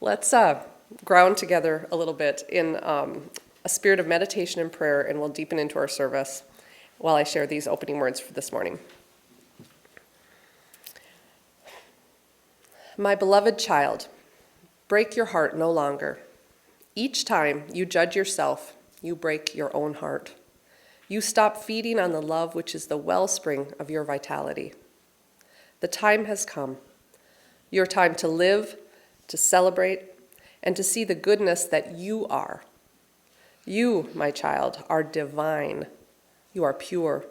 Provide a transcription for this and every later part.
Let's ground together a little bit in a spirit of meditation and prayer, and we'll deepen into our service while I share these opening words for this morning. My beloved child, break your heart no longer. Each time you judge yourself, you break your own heart. You stop feeding on the love which is the wellspring of your vitality. The time has come. Your time to live, to celebrate, and to see the goodness that you are. You, my child, are divine. You are pure.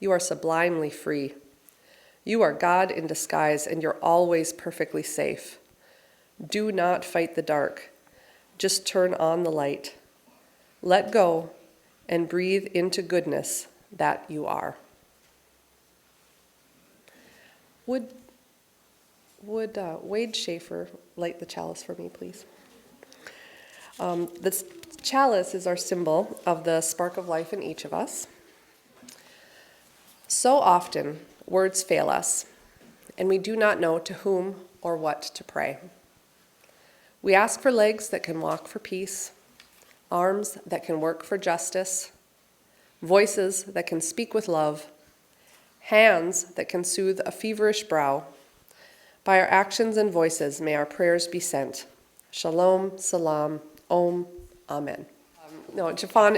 You are sublimely free. You are God in disguise, and you're always perfectly safe. Do not fight the dark. Just turn on the light. Let go and breathe into goodness that you are. Would Wade Schaefer light the chalice for me, please? This chalice is our symbol of the spark of life in each of us. So often, words fail us, and we do not know to whom or what to pray. We ask for legs that can walk for peace, arms that can work for justice, voices that can speak with love, hands that can soothe a feverish brow. By our actions and voices, may our prayers be sent. Shalom, salam, om, amen. Jeffon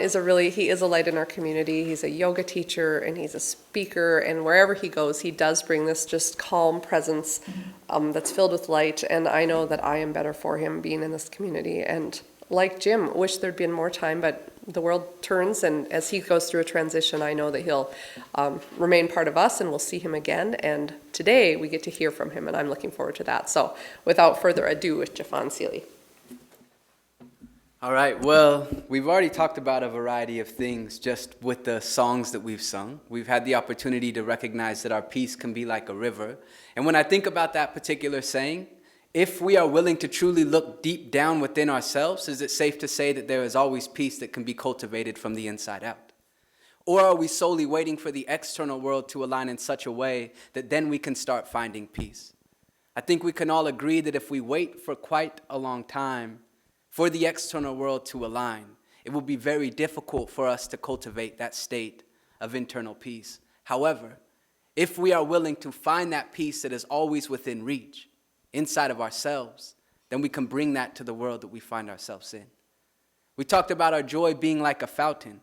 he is a light in our community. He's a yoga teacher and he's a speaker, and wherever he goes, he does bring this just calm presence that's filled with light, and I know that I am better for him being in this community. And like Jim, wish there'd been more time, but the world turns, and as he goes through a transition, I know that he'll remain part of us, and we'll see him again. And today we get to hear from him, and I'm looking forward to that. So without further ado, with Jeffon Seeley. All right, well, we've already talked about a variety of things just with the songs that we've sung. We've had the opportunity to recognize that our peace can be like a river. And when I think about that particular saying, if we are willing to truly look deep down within ourselves, is it safe to say that there is always peace that can be cultivated from the inside out? Or are we solely waiting for the external world to align in such a way that then we can start finding peace? I think we can all agree that if we wait for quite a long time for the external world to align, it will be very difficult for us to cultivate that state of internal peace. However, if we are willing to find that peace that is always within reach, inside of ourselves, then we can bring that to the world that we find ourselves in. We talked about our joy being like a fountain,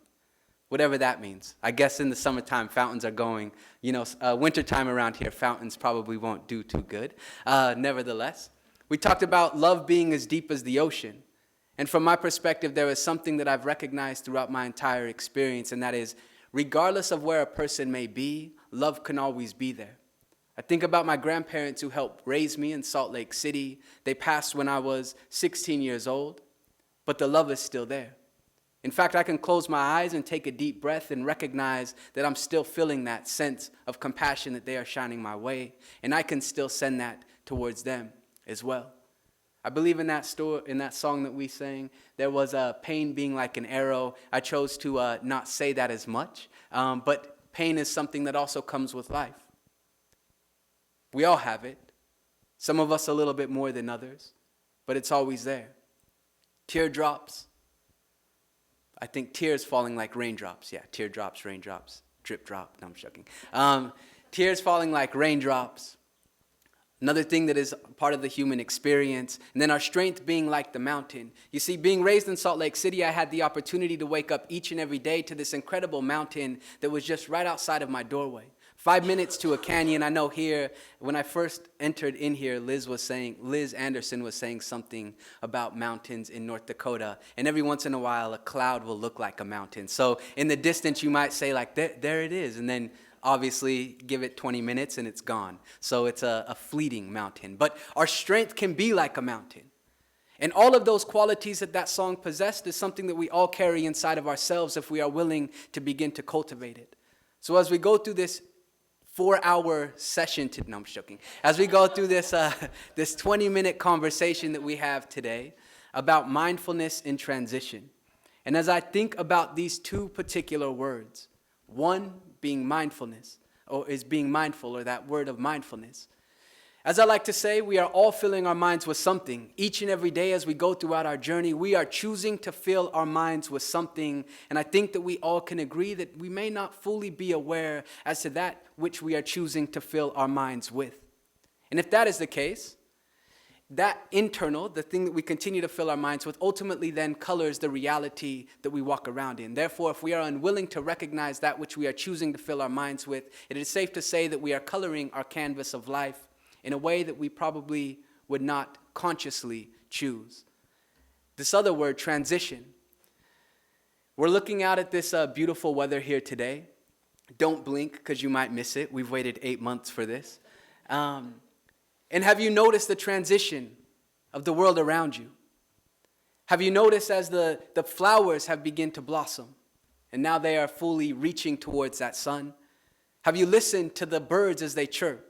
whatever that means. I guess in the summertime, fountains are going, wintertime around here, fountains probably won't do too good. Nevertheless, we talked about love being as deep as the ocean. And from my perspective, there is something that I've recognized throughout my entire experience, and that is, regardless of where a person may be, love can always be there. I think about my grandparents who helped raise me in Salt Lake City. They passed when I was 16 years old, but the love is still there. In fact, I can close my eyes and take a deep breath and recognize that I'm still feeling that sense of compassion that they are shining my way, and I can still send that towards them as well. I believe in that song that we sang, there was a pain being like an arrow. I chose to not say that as much, but pain is something that also comes with life. We all have it. Some of us a little bit more than others, but it's always there. Teardrops. I think tears falling like raindrops. Yeah, teardrops, raindrops, drip drop. No, I'm joking. Tears falling like raindrops. Another thing that is part of the human experience. And then our strength being like the mountain. You see, being raised in Salt Lake City, I had the opportunity to wake up each and every day to this incredible mountain that was just right outside of my doorway. 5 minutes to a canyon. I know here, when I first entered in here, Liz Anderson was saying something about mountains in North Dakota. And every once in a while, a cloud will look like a mountain. So in the distance, you might say, like, there it is. And then obviously give it 20 minutes and it's gone. So it's a fleeting mountain. But our strength can be like a mountain. And all of those qualities that song possessed is something that we all carry inside of ourselves if we are willing to begin to cultivate it. So as we go through this 4-hour session no, I'm joking. As we go through this 20-minute conversation that we have today about mindfulness in transition, and as I think about these two particular words, one being mindfulness, or is being mindful, or that word of mindfulness, As I like to say, we are all filling our minds with something. Each and every day as we go throughout our journey, we are choosing to fill our minds with something. And I think that we all can agree that we may not fully be aware as to that which we are choosing to fill our minds with. And if that is the case, that internal, the thing that we continue to fill our minds with, ultimately then colors the reality that we walk around in. Therefore, if we are unwilling to recognize that which we are choosing to fill our minds with, it is safe to say that we are coloring our canvas of life in a way that we probably would not consciously choose. This other word, transition. We're looking out at this beautiful weather here today. Don't blink because you might miss it. We've waited 8 months for this. And have you noticed the transition of the world around you? Have you noticed as the flowers have begun to blossom and now they are fully reaching towards that sun? Have you listened to the birds as they chirp?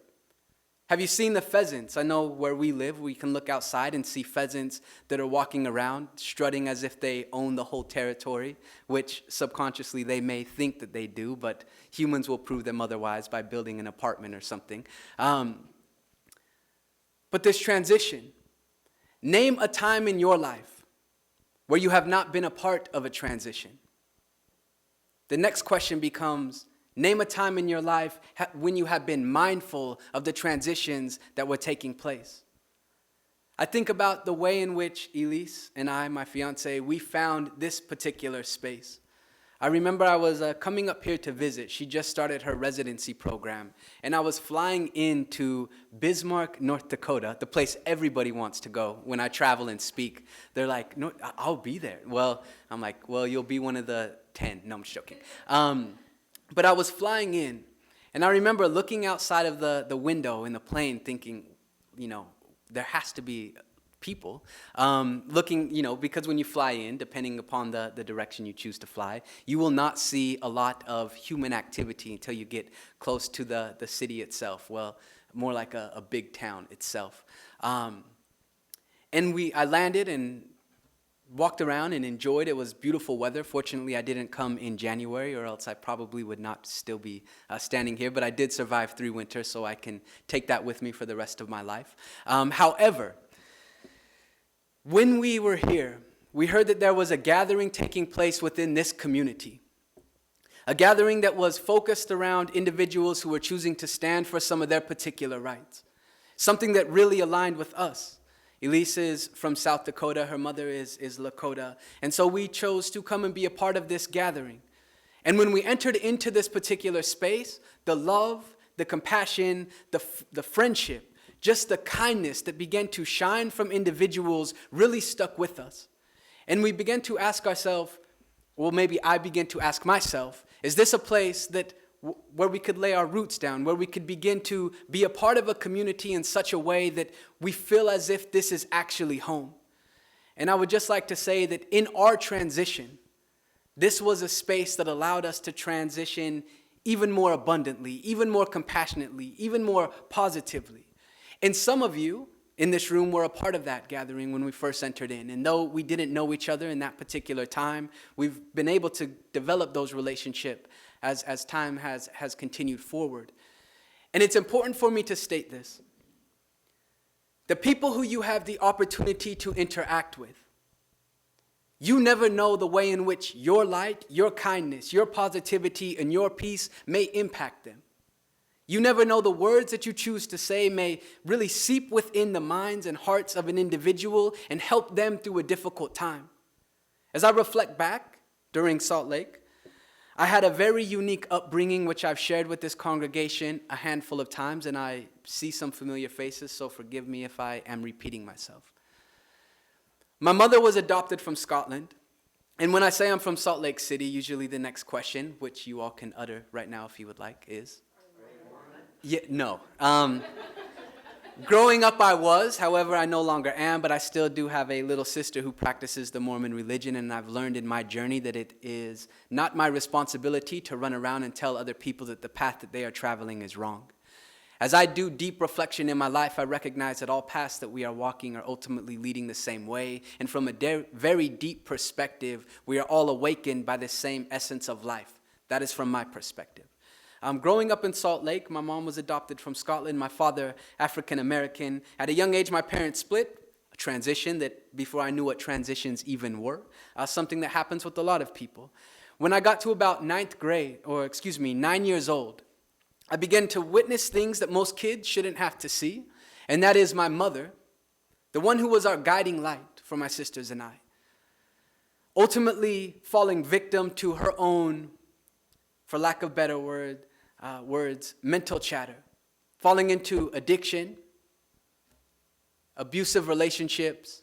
Have you seen the pheasants? I know where we live, we can look outside and see pheasants that are walking around, strutting as if they own the whole territory, which subconsciously they may think that they do, but humans will prove them otherwise by building an apartment or something. But this transition, name a time in your life where you have not been a part of a transition. The next question becomes, name a time in your life when you have been mindful of the transitions that were taking place. I think about the way in which Elise and I, my fiance, we found this particular space. I remember I was coming up here to visit. She just started her residency program. And I was flying into Bismarck, North Dakota, the place everybody wants to go when I travel and speak. They're like, no, I'll be there. Well, I'm like, well, you'll be one of the 10. No, I'm just joking. But I was flying in, and I remember looking outside of the window in the plane thinking, there has to be people. Looking, because when you fly in, depending upon the direction you choose to fly, you will not see a lot of human activity until you get close to the city itself. Well, more like a big town itself. And I landed and walked around and enjoyed. It was beautiful weather. Fortunately, I didn't come in January, or else I probably would not still be standing here. But I did survive 3 winters, so I can take that with me for the rest of my life. However, when we were here, we heard that there was a gathering taking place within this community. A gathering that was focused around individuals who were choosing to stand for some of their particular rights. Something that really aligned with us. Elise is from South Dakota. Her mother is Lakota. And so we chose to come and be a part of this gathering. And when we entered into this particular space, the love, the compassion, the friendship, just the kindness that began to shine from individuals really stuck with us. And we began to ask ourselves, well, maybe I began to ask myself, is this a place where we could lay our roots down, where we could begin to be a part of a community in such a way that we feel as if this is actually home? And I would just like to say that in our transition, this was a space that allowed us to transition even more abundantly, even more compassionately, even more positively. And some of you in this room were a part of that gathering when we first entered in. And though we didn't know each other in that particular time, we've been able to develop those relationships as time has continued forward. And it's important for me to state this. The people who you have the opportunity to interact with, you never know the way in which your light, your kindness, your positivity, and your peace may impact them. You never know the words that you choose to say may really seep within the minds and hearts of an individual and help them through a difficult time. As I reflect back during Salt Lake, I had a very unique upbringing, which I've shared with this congregation a handful of times, and I see some familiar faces, so forgive me if I am repeating myself. My mother was adopted from Scotland, and when I say I'm from Salt Lake City, usually the next question, which you all can utter right now if you would like, is? Yeah, no. Growing up I was, however, I no longer am, but I still do have a little sister who practices the Mormon religion, and I've learned in my journey that it is not my responsibility to run around and tell other people that the path that they are traveling is wrong. As I do deep reflection in my life, I recognize that all paths that we are walking are ultimately leading the same way, and from a very deep perspective, we are all awakened by the same essence of life. That is from my perspective. Growing up in Salt Lake, my mom was adopted from Scotland, my father African American. At a young age, my parents split, a transition that before I knew what transitions even were, something that happens with a lot of people. When I got to about 9 years old, I began to witness things that most kids shouldn't have to see, and that is my mother, the one who was our guiding light for my sisters and I, ultimately falling victim to her own, for lack of better words, mental chatter, falling into addiction, abusive relationships,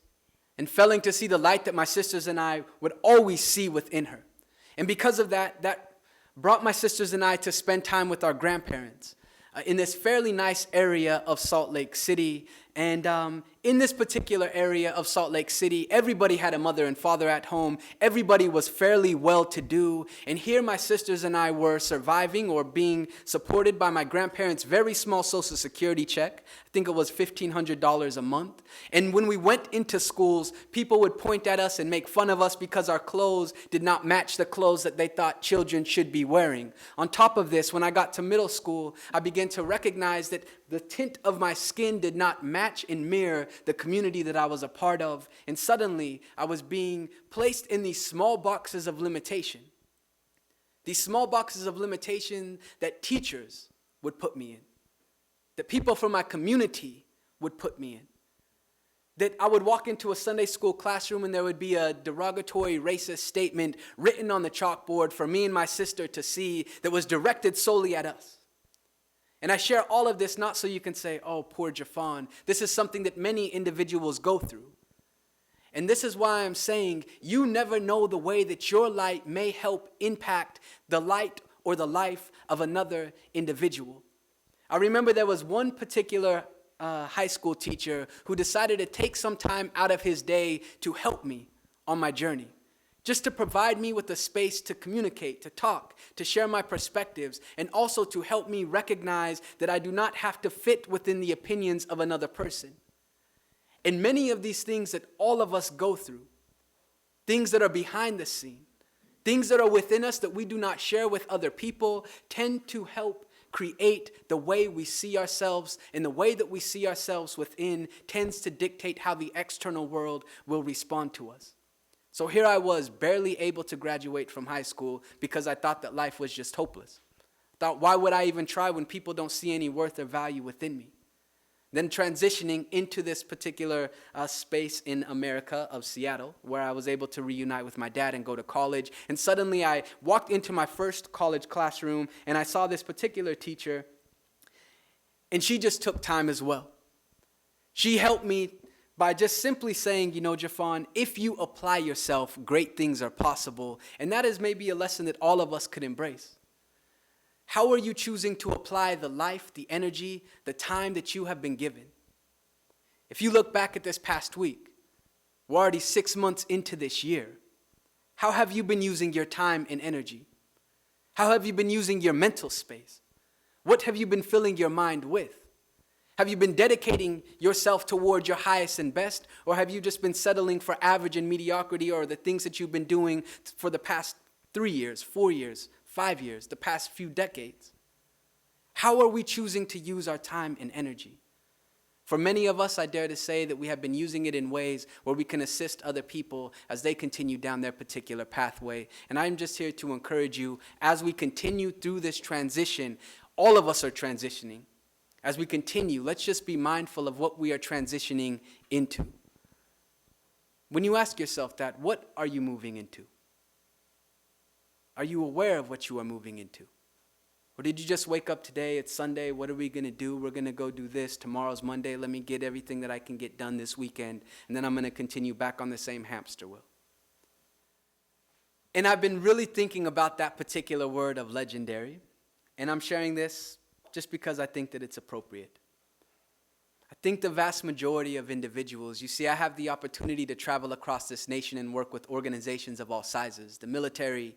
and failing to see the light that my sisters and I would always see within her. And because of that brought my sisters and I to spend time with our grandparents in this fairly nice area of Salt Lake City. And in this particular area of Salt Lake City, everybody had a mother and father at home. Everybody was fairly well-to-do. And here my sisters and I were surviving or being supported by my grandparents' very small Social Security check. I think it was $1,500 a month. And when we went into schools, people would point at us and make fun of us because our clothes did not match the clothes that they thought children should be wearing. On top of this, when I got to middle school, I began to recognize that the tint of my skin did not match and mirror the community that I was a part of. And suddenly, I was being placed in these small boxes of limitation. These small boxes of limitation that teachers would put me in. That people from my community would put me in. That I would walk into a Sunday school classroom and there would be a derogatory racist statement written on the chalkboard for me and my sister to see that was directed solely at us. And I share all of this not so you can say, oh, poor Jeffon. This is something that many individuals go through. And this is why I'm saying you never know the way that your light may help impact the light or the life of another individual. I remember there was one particular high school teacher who decided to take some time out of his day to help me on my journey. Just to provide me with a space to communicate, to talk, to share my perspectives, and also to help me recognize that I do not have to fit within the opinions of another person. And many of these things that all of us go through, things that are behind the scene, things that are within us that we do not share with other people, tend to help create the way we see ourselves, and the way that we see ourselves within tends to dictate how the external world will respond to us. So here I was, barely able to graduate from high school because I thought that life was just hopeless. I thought, why would I even try when people don't see any worth or value within me? Then transitioning into this particular space in America of Seattle, where I was able to reunite with my dad and go to college. And suddenly I walked into my first college classroom and I saw this particular teacher, and she just took time as well. She helped me by just simply saying, you know, Jeffon, if you apply yourself, great things are possible. And that is maybe a lesson that all of us could embrace. How are you choosing to apply the life, the energy, the time that you have been given? If you look back at this past week, we're already 6 months into this year. How have you been using your time and energy? How have you been using your mental space? What have you been filling your mind with? Have you been dedicating yourself toward your highest and best, or have you just been settling for average and mediocrity, or the things that you've been doing for the past 3 years, 4 years, 5 years, the past few decades? How are we choosing to use our time and energy? For many of us, I dare to say that we have been using it in ways where we can assist other people as they continue down their particular pathway. And I'm just here to encourage you, as we continue through this transition, all of us are transitioning. As we continue, let's just be mindful of what we are transitioning into. When you ask yourself that, what are you moving into? Are you aware of what you are moving into? Or did you just wake up today, it's Sunday, what are we going to do? We're going to go do this. Tomorrow's Monday, let me get everything that I can get done this weekend, and then I'm going to continue back on the same hamster wheel. And I've been really thinking about that particular word of legendary, and I'm sharing this just because I think that it's appropriate. I think the vast majority of individuals, you see, I have the opportunity to travel across this nation and work with organizations of all sizes, the military,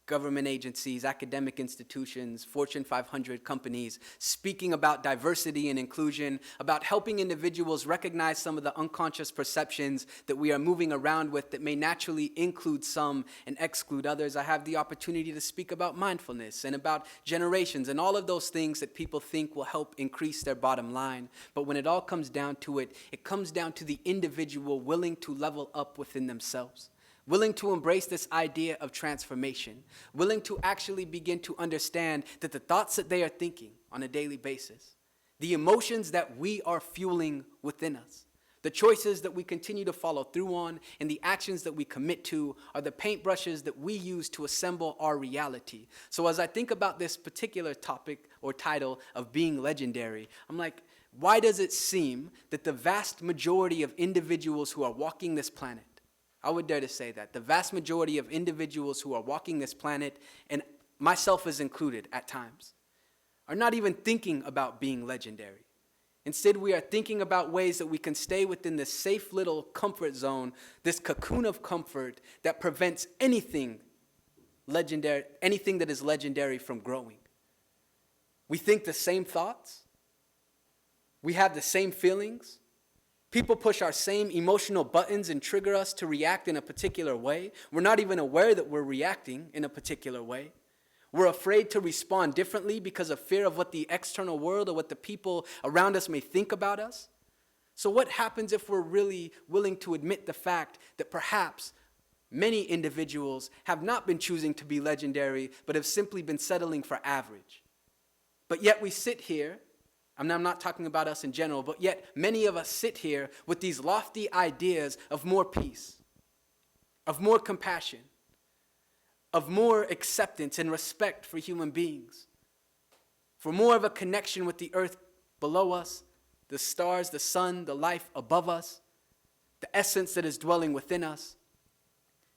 government agencies, academic institutions, Fortune 500 companies, speaking about diversity and inclusion, about helping individuals recognize some of the unconscious perceptions that we are moving around with that may naturally include some and exclude others. I have the opportunity to speak about mindfulness and about generations and all of those things that people think will help increase their bottom line. But when it all comes down to it, it comes down to the individual willing to level up within themselves, willing to embrace this idea of transformation, willing to actually begin to understand that the thoughts that they are thinking on a daily basis, the emotions that we are fueling within us, the choices that we continue to follow through on, and the actions that we commit to are the paintbrushes that we use to assemble our reality. So as I think about this particular topic or title of being legendary, I'm like, why does it seem that the vast majority of individuals who are walking this planet, I would dare to say that the vast majority of individuals who are walking this planet, and myself is included at times, are not even thinking about being legendary. Instead, we are thinking about ways that we can stay within this safe little comfort zone, this cocoon of comfort that prevents anything legendary, anything that is legendary from growing. We think the same thoughts. We have the same feelings. People push our same emotional buttons and trigger us to react in a particular way. We're not even aware that we're reacting in a particular way. We're afraid to respond differently because of fear of what the external world or what the people around us may think about us. So what happens if we're really willing to admit the fact that perhaps many individuals have not been choosing to be legendary, but have simply been settling for average? But yet we sit here, I'm not talking about us in general, but yet many of us sit here with these lofty ideas of more peace, of more compassion, of more acceptance and respect for human beings, for more of a connection with the earth below us, the stars, the sun, the life above us, the essence that is dwelling within us.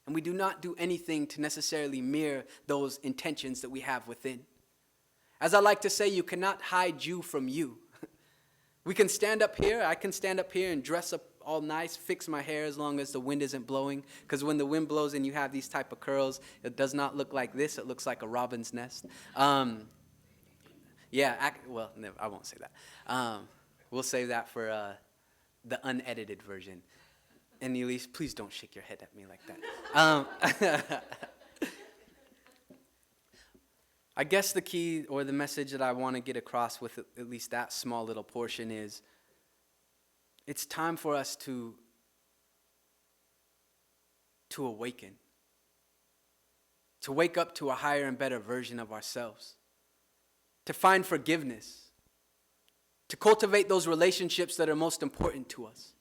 And we do not do anything to necessarily mirror those intentions that we have within. As I like to say, you cannot hide you from you. We can stand up here, I can stand up here and dress up all nice, fix my hair as long as the wind isn't blowing. Because when the wind blows and you have these type of curls, it does not look like this, it looks like a robin's nest. Well, no, I won't say that. We'll save that for the unedited version. And Elise, please don't shake your head at me like that. I guess the key or the message that I want to get across with at least that small little portion is it's time for us to awaken, to wake up to a higher and better version of ourselves, to find forgiveness, to cultivate those relationships that are most important to us,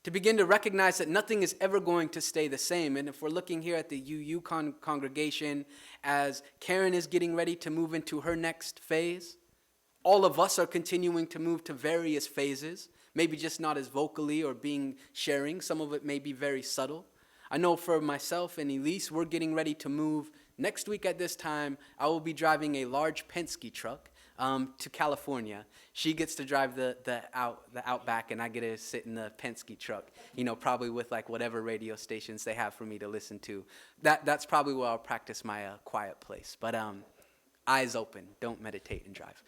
to begin to recognize that nothing is ever going to stay the same. And if we're looking here at the UU congregation, as Karen is getting ready to move into her next phase, all of us are continuing to move to various phases, maybe just not as vocally or being sharing. Some of it may be very subtle. I know for myself and Elise, we're getting ready to move. Next week at this time, I will be driving a large Penske truck to California. She gets to drive the Outback, and I get to sit in the Penske truck, probably with like whatever radio stations they have for me to listen to. That's probably where I'll practice my quiet place. But eyes open, don't meditate and drive.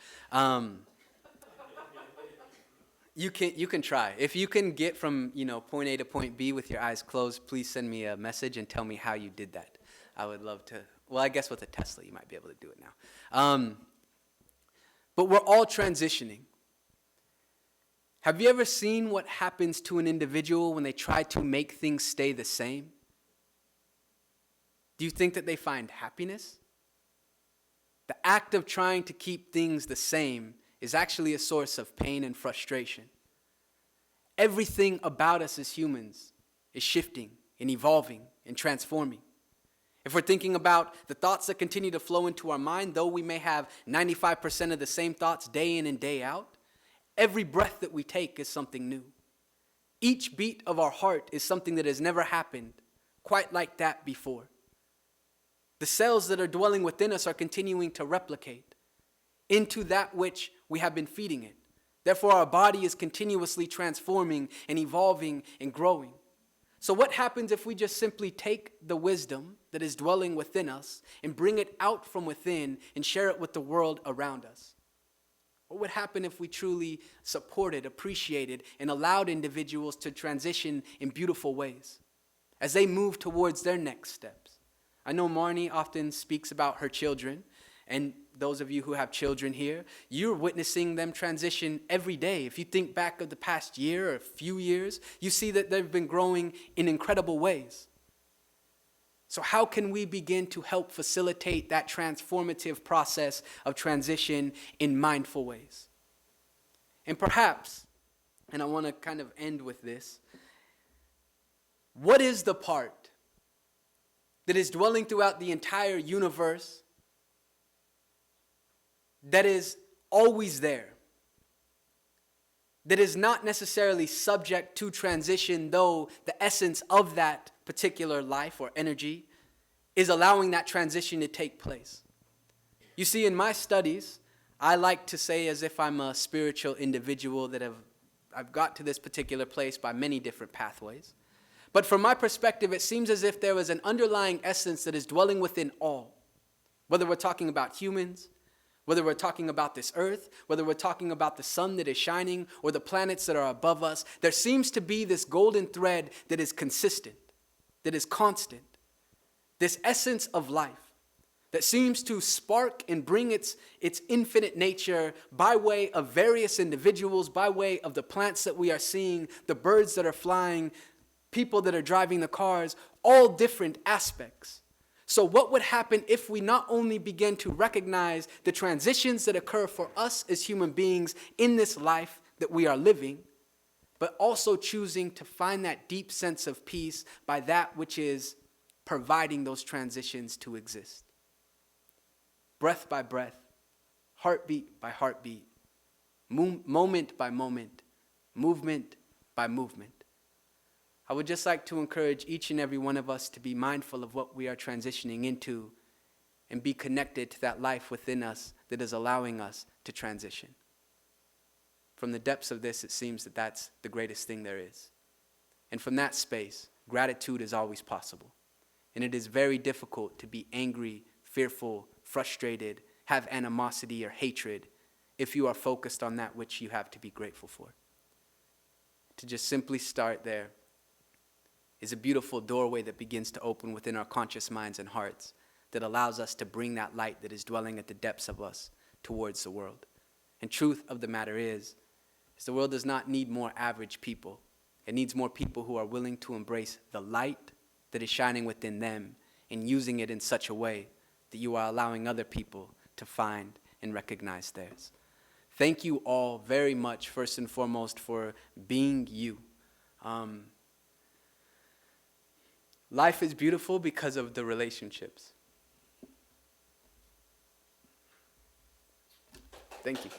You can try. If you can get from point A to point B with your eyes closed, please send me a message and tell me how you did that. I would love to. Well, I guess with a Tesla you might be able to do it now. But we're all transitioning. Have you ever seen what happens to an individual when they try to make things stay the same? Do you think that they find happiness? The act of trying to keep things the same is actually a source of pain and frustration. Everything about us as humans is shifting and evolving and transforming. If we're thinking about the thoughts that continue to flow into our mind, though we may have 95% of the same thoughts day in and day out, every breath that we take is something new. Each beat of our heart is something that has never happened quite like that before. The cells that are dwelling within us are continuing to replicate into that which we have been feeding it. Therefore, our body is continuously transforming and evolving and growing. So what happens if we just simply take the wisdom that is dwelling within us and bring it out from within and share it with the world around us? What would happen if we truly supported, appreciated, and allowed individuals to transition in beautiful ways as they move towards their next steps? I know Marnie often speaks about her children, and those of you who have children here, you're witnessing them transition every day. If you think back of the past year or a few years, you see that they've been growing in incredible ways. So how can we begin to help facilitate that transformative process of transition in mindful ways? And perhaps, and I want to kind of end with this, what is the part that is dwelling throughout the entire universe that is always there, that is not necessarily subject to transition, though the essence of that particular life or energy is allowing that transition to take place? You see, in my studies, I like to say as if I'm a spiritual individual that I've got to this particular place by many different pathways. But from my perspective, it seems as if there is an underlying essence that is dwelling within all. Whether we're talking about humans, whether we're talking about this earth, whether we're talking about the sun that is shining or the planets that are above us, there seems to be this golden thread that is consistent, that is constant. This essence of life that seems to spark and bring its infinite nature by way of various individuals, by way of the plants that we are seeing, the birds that are flying, people that are driving the cars, all different aspects. So what would happen if we not only begin to recognize the transitions that occur for us as human beings in this life that we are living, but also choosing to find that deep sense of peace by that which is providing those transitions to exist? Breath by breath, heartbeat by heartbeat, moment by moment, movement by movement. I would just like to encourage each and every one of us to be mindful of what we are transitioning into and be connected to that life within us that is allowing us to transition. From the depths of this, it seems that that's the greatest thing there is. And from that space, gratitude is always possible. And it is very difficult to be angry, fearful, frustrated, have animosity or hatred if you are focused on that which you have to be grateful for. To just simply start there is a beautiful doorway that begins to open within our conscious minds and hearts that allows us to bring that light that is dwelling at the depths of us towards the world. And truth of the matter is the world does not need more average people. It needs more people who are willing to embrace the light that is shining within them and using it in such a way that you are allowing other people to find and recognize theirs. Thank you all very much, first and foremost, for being you. Life is beautiful because of the relationships. Thank you.